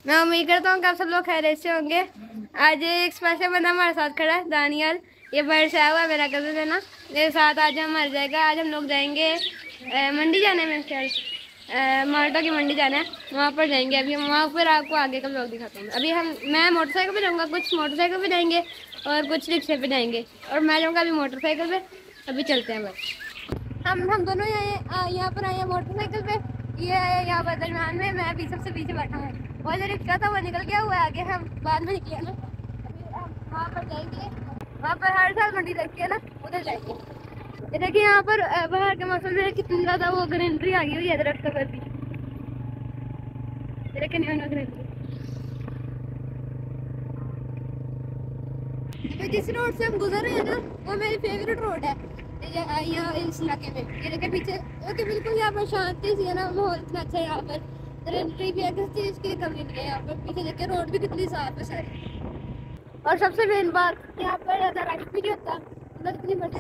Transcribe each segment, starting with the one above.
मैं उम्मीद करता हूँ कि आप सब लोग खैरियत से होंगे। आज एक स्पेशल बंदा हमारे साथ खड़ा है, दानियल। ये बाहर से आया हुआ है, मेरा कज़न है ना। मेरे साथ आज हम मर जाएगा। आज हम लोग जाएंगे मंडी जाने में, शायद माल्टा की मंडी जाना है, वहाँ पर जाएंगे। अभी हम वहाँ पर आपको आगे का ब्लॉग दिखाते हैं। अभी मैं मोटरसाइकिल पे जाऊँगा, कुछ मोटरसाइकिल पे जाएंगे और कुछ रिक्शे पे जाएंगे, और मैं जाऊँगा अभी मोटरसाइकिल पे। अभी चलते हैं बस। हम दोनों यहाँ पर आए हैं मोटरसाइकिल पे। ये है यहाँ पर दरम्यान में, मैं अभी सबसे पीछे बैठा हूँ। और जो रिक्शा था वो निकल गया हुआ है आगे, हम बाद में निकले ना। अभी हम वहाँ पर जाएंगे, वहाँ पर हर साल मंडी लगती है ना, उधर जाएंगे। ये देखिए यहाँ पर बाहर के मौसम में कितनी ज़्यादा वो ग्रीनरी आ गई हुई है दरख्त पर भी। तो जिस रोड से हम गुजर रहे हैं ना, वो मेरी फेवरेट रोड है यहाँ इस इलाके में। ये देखिए पीछे, ओके बिल्कुल यहाँ पर शांति सी है ना, माहौल इतना अच्छा है यहाँ पर। ग्रीनरी भी है, किसी चीज़ की कमी नहीं है यहाँ पर। पीछे देखिए रोड भी कितनी साफ है सारी। और सबसे मेन बात, यहाँ पर ज़्यादा रश भी नहीं होता, मतलब इतनी बड़ी।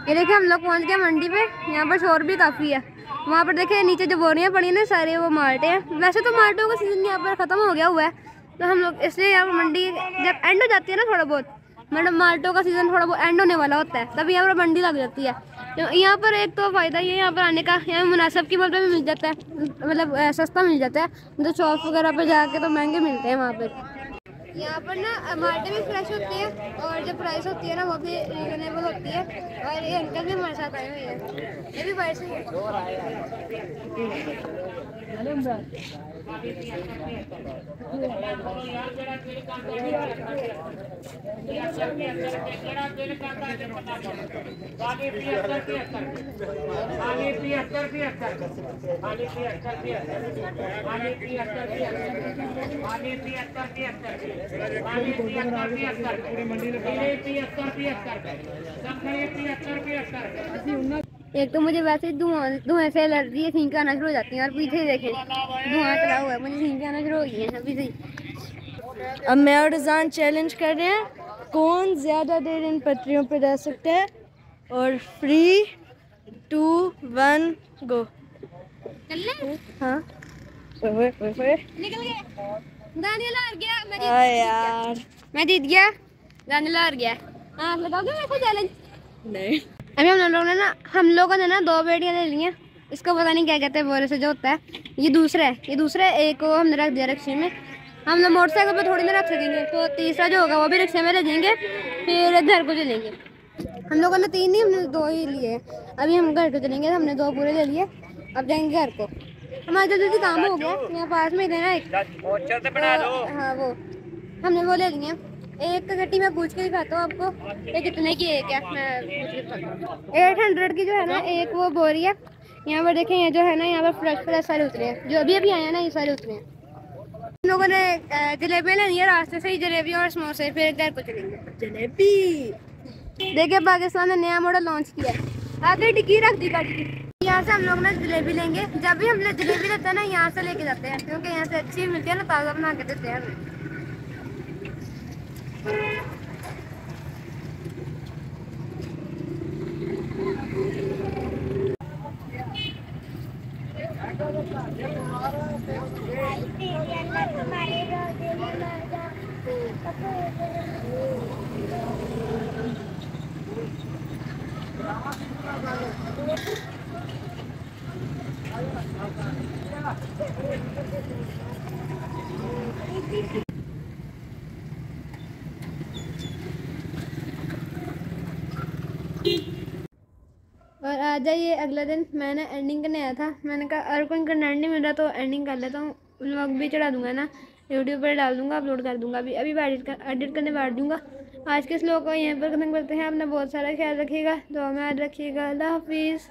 ये देखिए हम लोग पहुँच गए मंडी पे। यहाँ पर शोर भी काफ़ी है। वहाँ पर देखिए नीचे जो बोरियाँ पड़ी हैं ना, सारे वो माल्टे हैं। वैसे तो माल्टों का सीज़न यहाँ पर ख़त्म हो गया हुआ है, तो हम लोग इसलिए यहाँ पर मंडी जब एंड हो जाती है ना थोड़ा बहुत, मतलब माल्टों का सीज़न थोड़ा बहुत एंड होने वाला होता है, तभी यहाँ पर मंडी लग जाती है। तो यहाँ पर एक तो फ़ायदा ये यहाँ पर आने का, यहाँ मुनासिब कीमत पे भी मिल जाता है, मतलब सस्ता मिल जाता है। तो शॉप वगैरह पर जाके तो महंगे मिलते हैं वहाँ पर। यहाँ पर ना माल्टे भी फ्रेश होती है, और जो प्राइस होती है ना वो भी रीजनेबल होती है। और ये अंकल भी हमारे साथ आए हुए हैं, ये भी बाहर से एक तो मुझे वैसे धुआं से एलर्जी है, छींकें आना शुरू हो जाती हैं। और पीछे देखें धुआं चला हुआ है, मुझे छींकें आना शुरू हो गई हैं अभी से। अब मैं और रिजान चैलेंज कर रहे हैं, कौन ज़्यादा देर इन पटरियों पर रह सकता है। और 3, 2, 1 गो। हाँ निकल गए। दानियल हार गया, यार मैं जीत गया, दानियल हार गया। आप लगाओगे मेरे को चैलेंज? नहीं। अभी हम लोगों ने ना 2 बेटियां ले ली हैं। इसको पता नहीं क्या कहते हैं, बोरे से जो होता है। ये दूसरा है, एक को हमने रख दिया रिक्शे में। हम लोग मोटरसाइकिल पे थोड़ी ना रख सकेंगे, तो तीसरा जो होगा वो भी रिक्शे में ले जाएंगे, फिर घर को चलेंगे। हम लोगों ने 3 नहीं, हमने 2 ही लिए। अभी हम घर को चलेंगे, हमने 2 पूरे ले लिए। अब जाएंगे घर को। हमारा जल्दी काम हो गया, यहाँ पास में देना एक हाँ वो हमने वो ले लिए। एक गट्टी मैं पूछ के दिखाता हूँ आपको, ये कितने की एक है, मैं पूछ के दिखाता हूँ। 800 की जो है ना एक वो बोरी है। यहाँ पर देखें, ये जो है ना यहाँ पर फ्रेश सारे उतरे हैं, जो अभी आए हैं ना ये सारे उतरे हैं। हम लोगों ने जलेबी लेनी है रास्ते से ही, जलेबी और समोसे, फिर घर को चलेंगे। जलेबी देखिए पाकिस्तान ने नया मॉडल लॉन्च किया है, आगे डिग्गी रख दी गाड़ी की। यहाँ से हम लोग ना जलेबी लेंगे। जब भी हम जलेबी लेते हैं ना, यहाँ से लेके जाते हैं, क्योंकि यहाँ से अच्छी मिलती है ना, ताज़ा बना के देते हैं हमें। और आ जाइए अगला दिन, मैंने एंडिंग करने आया था। मैंने कहा अगर कोई कंटेंट नहीं मिल रहा तो एंडिंग कर लेता हूँ। व्लॉग भी चढ़ा दूंगा ना, यूट्यूब पर डाल दूंगा, अपलोड कर दूंगा। अभी एडिट करने बैठ दूंगा। आज के इस व्लॉग को यहीं पर खत्म करते हैं। अपना बहुत सारा ख्याल रखिएगा, दुआ में याद रखिएगा। अल्लाह हाफिज़।